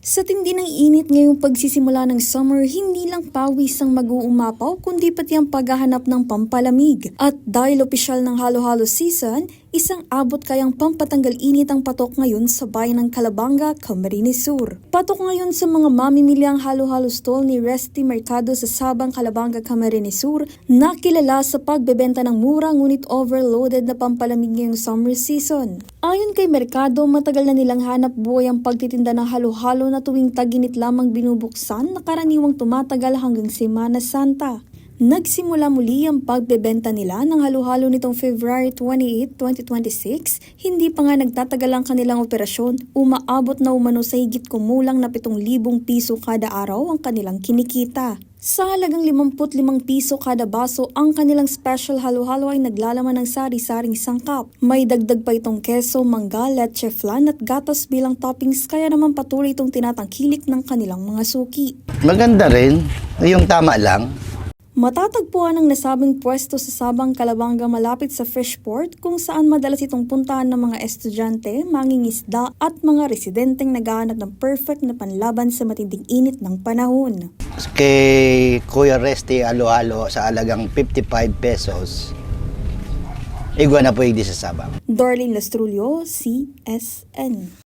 Sa tindi ng init ngayong pagsisimula ng summer, hindi lang pawis ang mag-uumapaw kundi pati ang paghahanap ng pampalamig. At dahil opisyal ng halo-halo season, isang abot kayang pampatanggal init ang patok ngayon sa bayan ng Calabanga, Camarines Sur. Patok ngayon sa mga mamimili ang halo-halo stall ni Resty Mercado sa Sabang, Calabanga, Camarines Sur na kilala sa pagbebenta ng mura ngunit overloaded na pampalamig ngayong summer season. Ayon kay Mercado, matagal na nilang hanap buhay ang pagtitinda ng halo-halo na tuwing tag-init lamang binubuksan na karaniwang tumatagal hanggang Semana Santa. Nagsimula muli ang pagbebenta nila ng halo-halo nitong February 28, 2026. Hindi pa nga nagtatagal ang kanilang operasyon, umaabot na umano sa higit kumulang na 7,000 piso kada araw ang kanilang kinikita. Sa halagang 55 piso kada baso, ang kanilang special halo-halo ay naglalaman ng sari-saring sangkap. May dagdag pa itong keso, mangga, leche flan at gatas bilang toppings, kaya naman patuloy itong tinatangkilik ng kanilang mga suki. Maganda rin, yung tama lang. Matatagpuan ang nasabing pwesto sa Sabang, Calabanga malapit sa Freshport kung saan madalas itong puntahan ng mga estudyante, mangingisda at mga residenteng naghahanap ng perfect na panlaban sa matinding init ng panahon. Kay Kuya Resty halo-halo sa halagang 55 pesos, igwa na po yung di sa Sabang. Darlene Lastrulio, CSN.